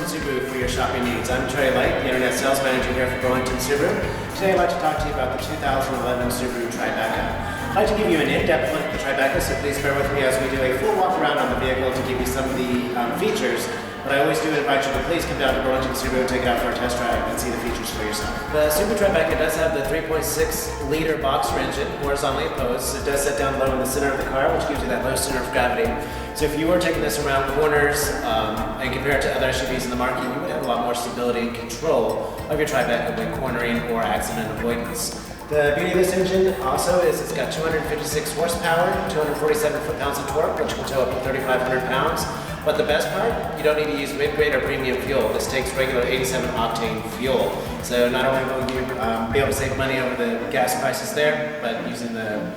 Burlington Subaru for your shopping needs. I'm Trey Light, the Internet Sales Manager here for Burlington Subaru. Today I'd like to talk to you about the 2011 Subaru Tribeca. I'd like to give you an in-depth look at the Tribeca, so please bear with me as we do a full walk around on the vehicle to give you some of the features. But I always do invite you to please come down to Burlington Subaru and take it out for a test drive and see the features for yourself. The Subaru Tribeca does have the 3.6-liter boxer engine, horizontally opposed. It does set down low in the center of the car, which gives you that low center of gravity. So if you were taking this around corners and compare it to other SUVs in the market, you would have a lot more stability and control of your Tribeca when cornering or accident avoidance. The beauty of this engine also is it's got 256 horsepower, 247 foot-pounds of torque, which can tow up to 3,500 pounds. But the best part, you don't need to use mid-grade or premium fuel. This takes regular 87 octane fuel. So not only will you be able to save money over the gas prices there, but using the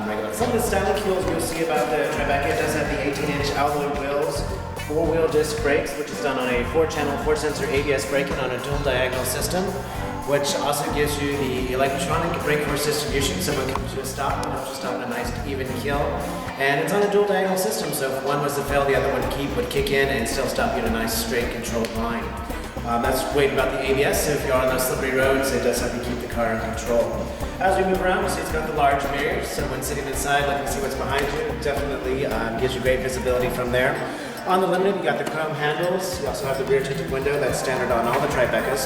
regular. Some of the styling fuels you'll see about the Tribeca, it does have the 18-inch alloy wheels, 4-wheel disc brakes, which is done on a 4-channel, 4-sensor ABS braking on a dual diagonal system, which also gives you the electronic brake force distribution, so when it comes to a stop, it helps you stop in a nice even keel. And it's on a dual diagonal system, so if one was to fail, the other one would kick in and still stop you in a nice straight controlled line. That's great about the ABS, so if you're on those slippery roads, it does help you keep the car in control. As we move around, you see it's got the large mirrors, so when sitting inside, looking to see what's behind you, it definitely gives you great visibility from there. On the Limited, you got the chrome handles. You also have the rear tinted window that's standard on all the Tribecas.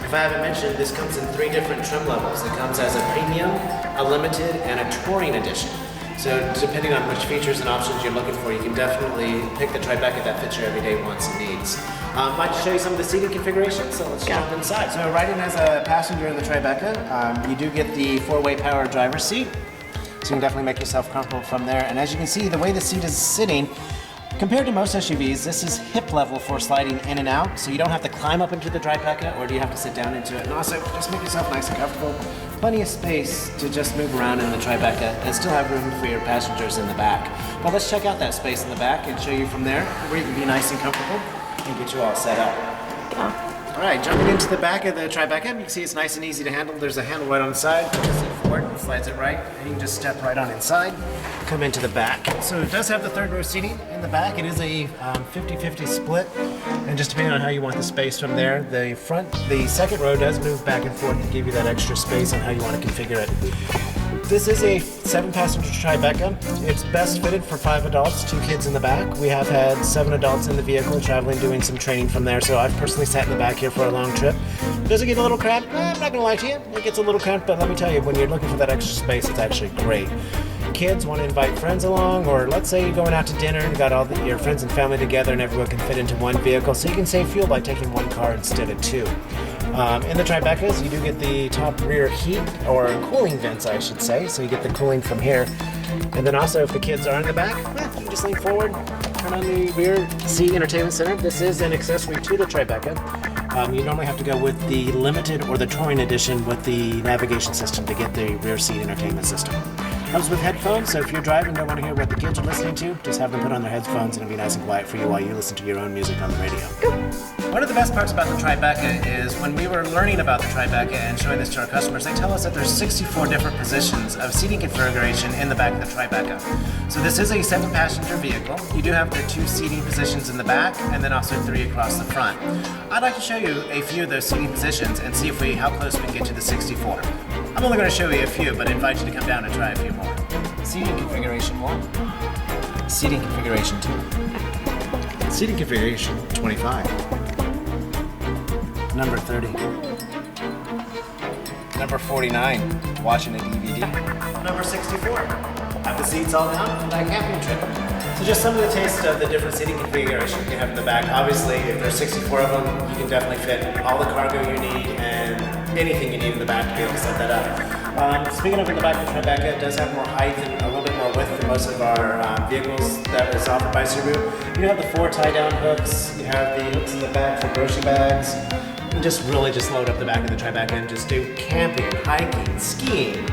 If I haven't mentioned, this comes in 3 different trim levels. It comes as a premium, a limited, and a touring edition. So depending on which features and options you're looking for, you can definitely pick the Tribeca that fits your everyday wants and needs. I'd like to show you some of the seating configurations, so let's jump inside. So riding as a passenger in the Tribeca, you do get the 4-way power driver's seat, so you can definitely make yourself comfortable from there. And as you can see, the way the seat is sitting, compared to most SUVs, this is hip level for sliding in and out, so you don't have to climb up into the Tribeca, or do you have to sit down into it. And also, just make yourself nice and comfortable. Plenty of space to just move around in the Tribeca and still have room for your passengers in the back. Well, let's check out that space in the back and show you from there where you can be nice and comfortable and get you all set up. All right, jumping into the back of the Tribeca, you can see it's nice and easy to handle. There's a handle right on the side, pushes it forward, slides it right, and you can just step right on inside, come into the back. So it does have the 3rd row seating in the back. It is a 50-50 split, and just depending on how you want the space from there, the 2nd row does move back and forth to give you that extra space on how you want to configure it. This is a 7-passenger Tribeca. It's best fitted for 5 adults, 2 kids in the back. We have had 7 adults in the vehicle traveling, doing some training from there, so I've personally sat in the back here for a long trip. Does it get a little cramped? I'm not gonna lie to you, it gets a little cramped, but let me tell you, when you're looking for that extra space, it's actually great. Kids want to invite friends along, or let's say you're going out to dinner and got all your friends and family together and everyone can fit into one vehicle, so you can save fuel by taking 1 car instead of 2. In the Tribecas, you do get the top rear heat, or cooling vents, I should say, so you get the cooling from here. And then also, if the kids are in the back, you can just lean forward, turn on the rear seat entertainment center. This is an accessory to the Tribeca. You normally have to go with the Limited or the Touring Edition with the navigation system to get the rear seat entertainment system. Comes with headphones, so if you're driving and don't want to hear what the kids are listening to, just have them put on their headphones and it'll be nice and quiet for you while you listen to your own music on the radio. One of the best parts about the Tribeca is when we were learning about the Tribeca and showing this to our customers, they tell us that there's 64 different positions of seating configuration in the back of the Tribeca. So this is a 7-passenger vehicle. You do have the 2 seating positions in the back and then also 3 across the front. I'd like to show you a few of those seating positions and see how close we can get to the 64. I'm only going to show you a few, but I invite you to come down and try a few more. Seating configuration 1. Seating configuration 2. Seating configuration 25. Number 30. Number 49, watching a DVD. Number 64, have the seats all down for that camping trip. So just some of the taste of the different seating configurations you have in the back. Obviously, if there's 64 of them, you can definitely fit all the cargo you need and anything you need in the back to be able to set that up. Speaking of in the back of the Tribeca, it does have more height and a little bit more width than most of our vehicles that is offered by Subaru. You have the 4 tie-down hooks, you have the hooks in the back for grocery bags. You just really load up the back of the Tribeca and just do camping, hiking, skiing,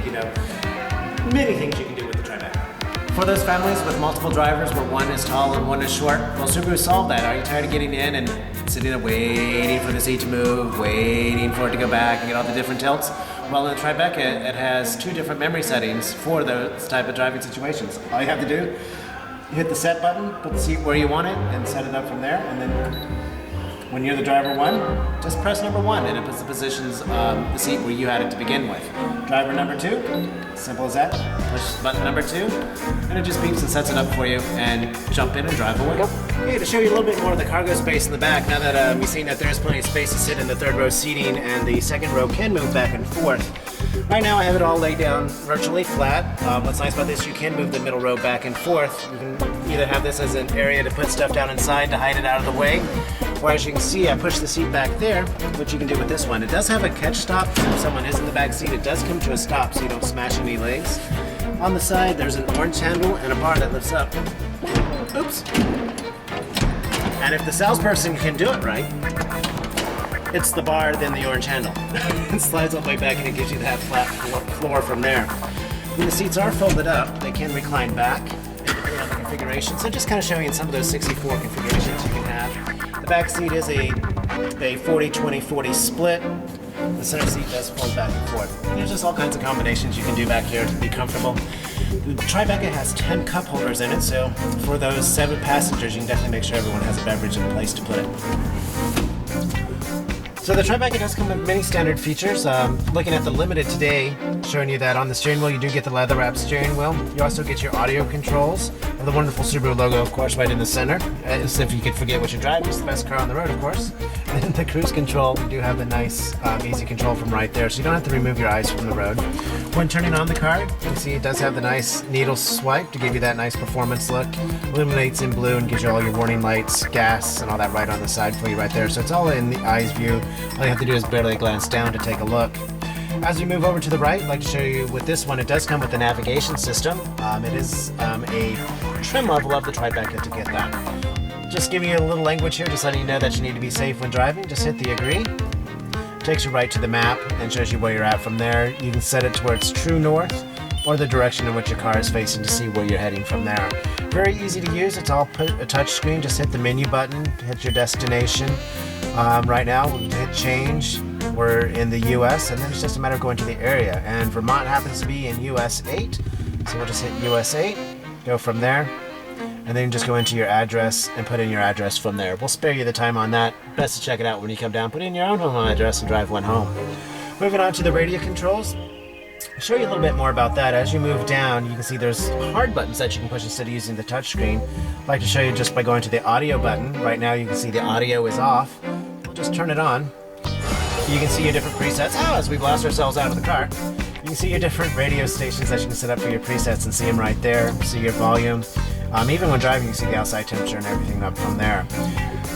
many things you can do with the Tribeca. For those families with multiple drivers where one is tall and one is short, well, Subaru solved that. Are you tired of getting in and sitting there waiting for the seat to move, waiting for it to go back and get all the different tilts? Well, in the Tribeca, it has 2 different memory settings for those type of driving situations. All you have to do, you hit the set button, put the seat where you want it, and set it up from there, and then When you're the driver one, just press number 1 and it puts the positions the seat where you had it to begin with. Driver number 2, simple as that. Push button number 2 and it just beeps and sets it up for you and jump in and drive away. Okay, to show you a little bit more of the cargo space in the back, now that you've seen that there's plenty of space to sit in the third row seating and the second row can move back and forth. Right now I have it all laid down virtually flat. What's nice about this, you can move the middle row back and forth. You can either have this as an area to put stuff down inside to hide it out of the way, or as you can see, I push the seat back there, which you can do with this one. It does have a catch stop, so if someone is in the back seat, it does come to a stop so you don't smash any legs. On the side, there's an orange handle and a bar that lifts up. Oops. And if the salesperson can do it right, it's the bar, then the orange handle. It slides all the way back and it gives you that flat floor from there. When the seats are folded up, they can recline back, depending on the configuration. So just kind of showing you some of those 64 configurations you can have. The back seat is a 40-20-40 split. The center seat does fold back and forth. There's just all kinds of combinations you can do back here to be comfortable. The Tribeca has 10 cup holders in it, so for those 7 passengers, you can definitely make sure everyone has a beverage in a place to put it. So the Tribeca does come with many standard features. Looking at the Limited today, showing you that on the steering wheel you do get the leather wrap steering wheel. You also get your audio controls and the wonderful Subaru logo, of course, right in the center. As if you could forget what you're driving, it's the best car on the road, of course. And then the cruise control, you do have the nice easy control from right there, so you don't have to remove your eyes from the road. When turning on the car, you can see it does have the nice needle swipe to give you that nice performance look. Illuminates in blue and gives you all your warning lights, gas, and all that right on the side for you right there. So it's all in the eyes view. All you have to do is barely glance down to take a look. As you move over to the right, I'd like to show you with this one, it does come with the navigation system. It is a trim level of the Tribeca to get that. Just giving you a little language here, just letting you know that you need to be safe when driving. Just hit the agree. Takes you right to the map and shows you where you're at from there. You can set it to where it's true north or the direction in which your car is facing to see where you're heading from there. Very easy to use. It's all a touch screen. Just hit the menu button, hit your destination. Right now, we'll hit change. We're in the US, and then it's just a matter of going to the area. And Vermont happens to be in US 8, so we'll just hit US 8, go from there, and then just go into your address and put in your address from there. We'll spare you the time on that. Best to check it out when you come down. Put in your own home address and drive one home. Moving on to the radio controls. I'll show you a little bit more about that. As you move down, you can see there's hard buttons that you can push instead of using the touch screen. I'd like to show you just by going to the audio button. Right now you can see the audio is off. We'll just turn it on. You can see your different presets. As we blast ourselves out of the car, you can see your different radio stations that you can set up for your presets and see them right there. See your volume. Even when driving, you can see the outside temperature and everything up from there.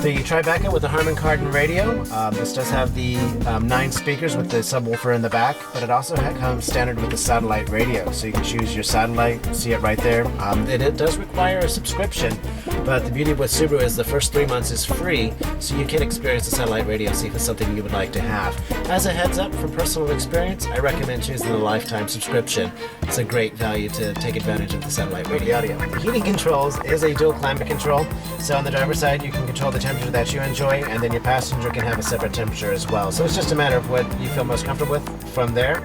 The Tribeca with the Harman Kardon radio. This does have the 9 speakers with the subwoofer in the back, but it also comes standard with the satellite radio. So you can choose your satellite, see it right there. And it does require a subscription, but the beauty with Subaru is the first 3 months is free, so you can experience the satellite radio, see if it's something you would like to have. As a heads up, from personal experience, I recommend choosing the lifetime subscription. It's a great value to take advantage of the satellite radio. The heating controls is a dual climate control, so on the driver's side you can control the temperature that you enjoy, and then your passenger can have a separate temperature as well. So it's just a matter of what you feel most comfortable with from there.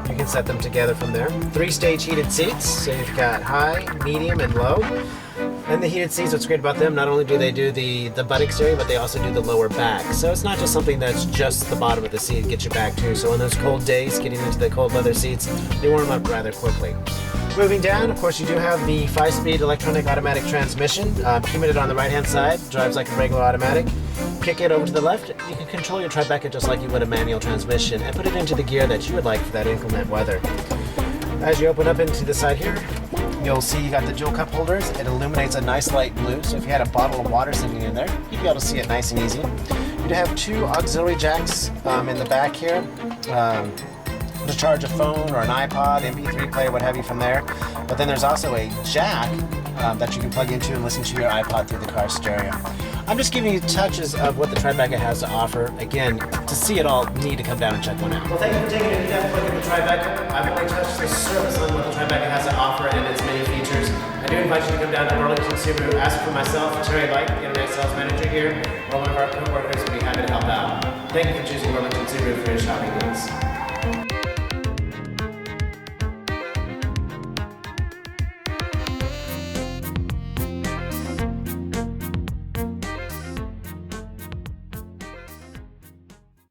You can set them together from there. 3-stage heated seats, so you've got high, medium, and low. And the heated seats, what's great about them, not only do they do the butt exterior, but they also do the lower back. So it's not just something that's just the bottom of the seat, get your back too. So on those cold days, getting into the cold leather seats, they warm up rather quickly. Moving down, of course, you do have the 5-speed electronic automatic transmission. Keeping it on the right-hand side, drives like a regular automatic. Kick it over to the left, you can control your Tribeca just like you would a manual transmission and put it into the gear that you would like for that inclement weather. As you open up into the side here, you'll see you got the dual cup holders. It illuminates a nice light blue, so if you had a bottle of water sitting in there, you'd be able to see it nice and easy. You do have 2 auxiliary jacks in the back here. To charge a phone or an iPod, MP3 player, what have you from there. But then there's also a jack that you can plug into and listen to your iPod through the car stereo. I'm just giving you touches of what the Tribeca has to offer. Again, to see it all, you need to come down and check one out. Well, thank you for taking an in-depth look at the Tribeca. I've only touched the surface on what the Tribeca has to offer and its many features. I do invite you to come down to Burlington Subaru, ask for myself, Terry Light, the Internet Sales Manager here, or one of our co-workers will be happy to help out. Thank you for choosing Burlington Subaru for your shopping needs.